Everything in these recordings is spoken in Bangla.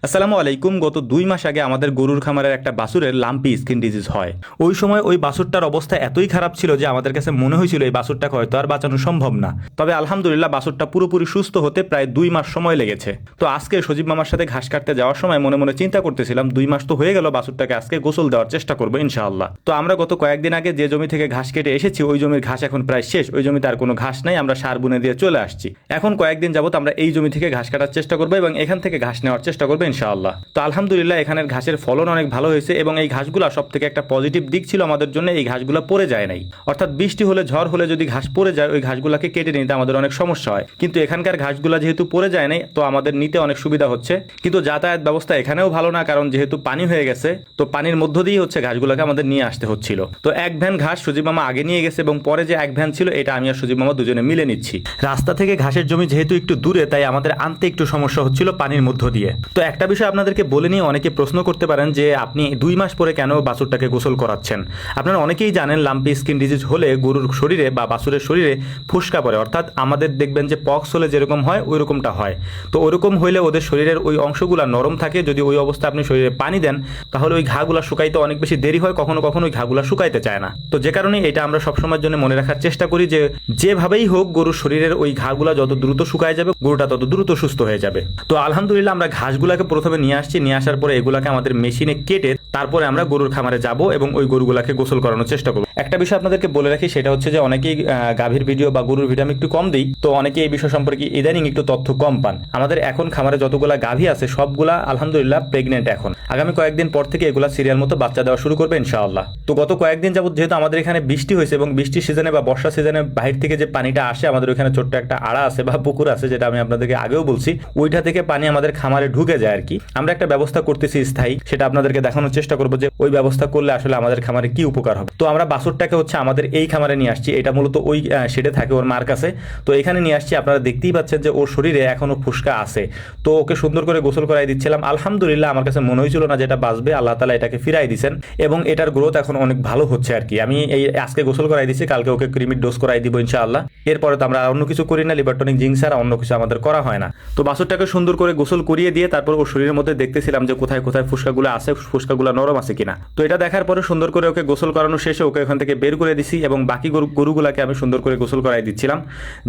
আসসালামু আলাইকুম। গত 2 মাস আগে আমাদের গরুর খামারের একটা বাছুরের লাম্পি স্কিন ডিজিজ হয়। ওই সময় ওই বাছুরটার অবস্থা এতই খারাপ ছিল যে আমাদের কাছে মনে হয়েছিল এই বাছুরটাকে হয়তো আর বাঁচানো সম্ভব না। তবে আলহামদুলিল্লাহ বাছুরটা পুরোপুরি সুস্থ হতে প্রায় 2 মাস সময় লেগেছে। তো আজকে সজীব মামার সাথে ঘাস কাটতে যাওয়ার সময় মনে মনে চিন্তা করতেছিলাম 2 মাস তো হয়ে গেল, বাছুরটাকে আজকে গোসল দেওয়ার চেষ্টা করবো ইনশাআল্লাহ। তো আমরা গত কয়েকদিন আগে যে জমি থেকে ঘাস কেটে এসেছি ওই জমির ঘাস এখন প্রায় শেষ, ওই জমিতে আর কোনো ঘাস নাই, আমরা সার বুনে দিয়ে চলে আসছি। এখন কয়েকদিন যাবত আমরা এই জমি থেকে ঘাস কাটার চেষ্টা করবো এবং এখান থেকে ঘাস নেওয়ার চেষ্টা করবো ইনশাআল্লাহ। তো আলহামদুলিল্লাহ এখানের ঘাসের ফলন অনেক ভালো হয়েছে এবং এই ঘাসগুলো সব থেকে একটা পজিটিভ দিক ছিল আমাদের জন্য, এই ঘাসগুলো পড়ে যায় নাই। অর্থাৎ বৃষ্টি হলে ঝড় হলে যদি ঘাস পড়ে যায় ওই ঘাসগুলোকে কেটে নিতে আমাদের অনেক সমস্যা হয়, কিন্তু এখানকার ঘাসগুলো যেহেতু পড়ে যায় নাই তো আমাদের নিতে অনেক সুবিধা হচ্ছে। কিন্তু যাতায়াত ব্যবস্থা এখানেও ভালো না, কারণ যেহেতু পানি হয়ে গেছে তো পানির মধ্য দিয়ে হচ্ছে ঘাসগুলোকে আমাদের নিয়ে আসতে হচ্ছিল। তো এক ভ্যান ঘাস সজীব মামা আগে নিয়ে গেছে এবং পরে যে এক ভ্যান ছিল এটা আমি আর সজীব মামা দুজনে মিলে নিচ্ছি। রাস্তা থেকে ঘাসের জমি যেহেতু একটু দূরে তাই আমাদের আনতে একটু সমস্যা হচ্ছিল পানির মধ্য দিয়ে। তো একটা বিষয় আপনাদেরকে বলে নিয়ে অনেকে প্রশ্ন করতে পারেন যে আপনি 2 মাস পরে কেন বাছুরটাকে গোসল করাচ্ছেন। আপনারা অনেকেই জানেন লাম্পি স্কিন ডিজিজ হলে গরুর শরীরে বা বাছুরের শরীরে ফুসকা পড়ে, অর্থাৎ আমাদের দেখবেন যে পক্স হলে যেরকম হয় ওই রকমটা হয়। তো ওরকম হইলে ওদের শরীরের ওই অংশগুলো নরম থাকে, যদি ওই অবস্থা আপনি শরীরে পানি দেন তাহলে ওই ঘাগুলা শুকাইতে অনেক বেশি দেরি হয়, কখনো কখনো ওই ঘাগুলা শুকাইতে চায় না। তো যে কারণে এটা আমরা সবসময়ের জন্য মনে রাখার চেষ্টা করি যে যেভাবেই হোক গরুর শরীরের ওই ঘাগুলা যত দ্রুত শুকায় যাবে গরুটা তত দ্রুত সুস্থ হয়ে যাবে। তো আলহামদুলিল্লাহ আমরা ঘাসগুলাকে প্রথমে নিয়ে আসছি, নিয়ে আসার পরে এগুলাকে আমাদের মেশিনে কেটে তারপরে আমরা গরুর খামারে যাব এবং ওই গরুগুলাকে গোসল করানোর চেষ্টা করব। একটা বিষয় আপনাদেরকে বলে রাখি, সেটা হচ্ছে যে অনেকেই গাভীর ভিডিও বা গরুর ভিডিও আমি একটু কম দিই, তো অনেকে এই বিষয় সম্পর্কে ইদানিং একটু তথ্য কম পান। আমাদের এখন খামারে যতগুলা গাভী আছে সবগুলা আলহামদুলিল্লাহ প্রেগনেন্ট এখন। আগামী কয়েকদিন পর থেকে এগুলা সিরিয়াল মতো বাচ্চা দেওয়া শুরু করবে ইনশাআল্লাহ। তো গত কয়েকদিন যাবত যেহেতু আমাদের এখানে বৃষ্টি হয়েছে এবং বৃষ্টির সিজনে বা বর্ষা সিজনে বাহির থেকে যে পানিটা আসে, আমাদের ওইখানে ছোট্ট একটা আড়া আছে বা পুকুর আছে যেটা আমি আপনাদেরকে আগেও বলছি, ওইটা থেকে পানি আমাদের খামারে ঢুকে যায় আর কি। আমরা একটা ব্যবস্থা করতেছি স্থায়ী, সেটা আপনাদেরকে দেখানোর চেষ্টা করবো যে ওই ব্যবস্থা করলে আসলে আমাদের খামারে কি উপকার হবে। তো আমরা বাছুরটাকে হচ্ছে আমাদের এই খামারে নিয়ে আসছি, এটা মূলত ওই শেডে থাকে ওর মার কাছে। তো এখানে নিয়ে আসছি, আপনারা দেখতেই পাচ্ছেন যে ওর শরীরে এখনো ফুসকা আছে। তো ওকে সুন্দর করে গোসল করাই দিচ্ছিলাম। আলহামদুলিল্লাহ আমার কাছে মনে হয়েছিল না যেটা বাঁচবে, আল্লাহ তাআলা এটাকে ফিরাই দিয়েছেন এবং এটার গ্রোথ এখন অনেক ভালো হচ্ছে আর কি। আমি এই আজকে গোসল করাই দিচ্ছি, কালকে ওকে ক্রিমির ডোজ করাই দিব ইনশাআল্লাহ। এরপরে তো আমরা অন্য কিছু করি না, লিভারটনিক জিঙ্ক ছাড়া অন্য কিছু আমাদের করা হয় না। তো বাছুরটাকে সুন্দর করে গোসল করিয়ে দিয়ে তারপর ওর শরীরের মধ্যে দেখতেছিলাম যে কোথায় কোথায় ফুসকাগুলো আছে, ফুসকাগুলো নরম আছে কিনা। তো এটা দেখার পরে সুন্দর করে ওকে গোসল করানো শেষে ওকে এখান থেকে বের করে দিছি এবং বাকি গরুগুলাকে আমি সুন্দর করে গোসল করাই দিচ্ছিলাম।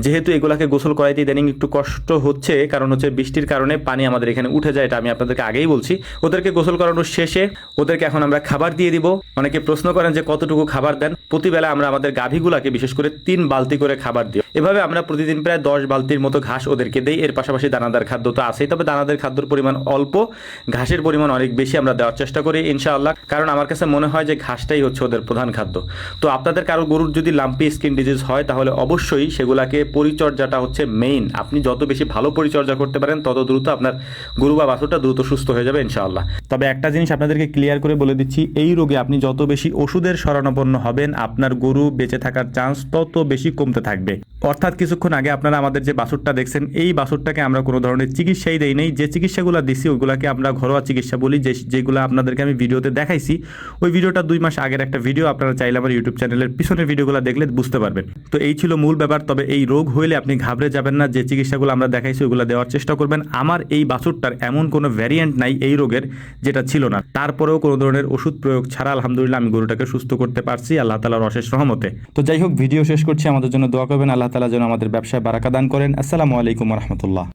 যেহেতু এগুলাকে গোসল করাইতে ইদানিং একটু কষ্ট হচ্ছে, কারণ হচ্ছে বৃষ্টির কারণে পানি আমাদের এখানে উঠে যায়, এটা আমি আপনাদেরকে আগেই বলছি। ওদেরকে গোসল করানোর শেষে ওদেরকে এখন আমরা খাবার দিয়ে দিব। অনেকে প্রশ্ন করেন যে কতটুকু খাবার দেন। প্রতিবেলা আমরা আমাদের গাভীগুলাকে বিশেষ করে 3 বালতি করে খাবার দিই। এভাবে আমরা প্রতিদিন প্রায় 10 বালতির মতো ঘাস ওদেরকে দেই। এর পাশাপাশি দানাদার খাদ্য তো আছেই, তবে দানাদার খাদ্যর পরিমাণ অল্প, ঘাসের পরিমাণ অনেক বেশি আমরা দেওয়ার চেষ্টা করি ইনশাআল্লাহ, কারণ আমার কাছে মনে হয় যে ঘাসটাই হচ্ছে ওদের প্রধান খাদ্য। তো আপনাদের কারো গরুর যদি লাম্পি স্কিন ডিজিজ হয় তাহলে অবশ্যই সেগুলাকে পরিচর্যাটা হচ্ছে মেইন। আপনি যত বেশি ভালো পরিচর্যা করতে পারেন তত দ্রুত আপনার গরু বা বাছুরটা দ্রুত সুস্থ হয়ে যাবে ইনশাআল্লাহ। তবে একটা জিনিস আপনাদেরকে ক্লিয়ার করে বলে দিচ্ছি, এই রোগে আপনি যত বেশি ওষুধের শরণাপন্ন হবেন আপনার গরু বেঁচে থাকার চান্স তত বেশি কমতে থাকবে। অর্থাৎ কিছুক্ষণ আগে আপনারা আমাদের যে বাছুরটা দেখছেন এই বাছুরটাকে আমরা কোনো ধরনের চিকিৎসাই দেই নেই। যে চিকিৎসাগুলো দিছি ওইগুলাকে আমরা ঘরোয়া চিকিৎসা বলি, যেগুলো আপনাদেরকে আমি ভিডিওতে দেখাইছি। ওই ভিডিওটা 2 মাস আগের একটা ভিডিও, আপনারা চাইলে আমার ইউটিউব চ্যানেলের পিছনের ভিডিওগুলো দেখলে বুঝতে পারবেন। তো এই ছিল মূল ব্যাপার। তবে এই রোগ হইলে আপনি ঘাবড়ে যাবেন না, যে চিকিৎসাগুলো আমরা দেখাইছি ওইগুলো দেওয়ার চেষ্টা করবেন। আমার এই বাছুরটার এমন কোনো ভ্যারিয়েন্ট নাই এই রোগের যেটা ছিল না, তারপরেও কোনো ধরনের ওষুধ প্রয়োগ ছাড়া আলহামদুলিল্লাহ আমি গরুটাকে সুস্থ করতে পারছি আল্লাহ তাআলার অশেষ রহমতে। তো যাই হোক, ভিডিও শেষ করছি, আমাদের জন্য দোয়া করবেন, আল্লাহ তাআলা যেন আমাদের ব্যবসায় বারাকা দান করেন। আসসালামু আলাইকুম ওয়া রাহমাতুল্লাহ।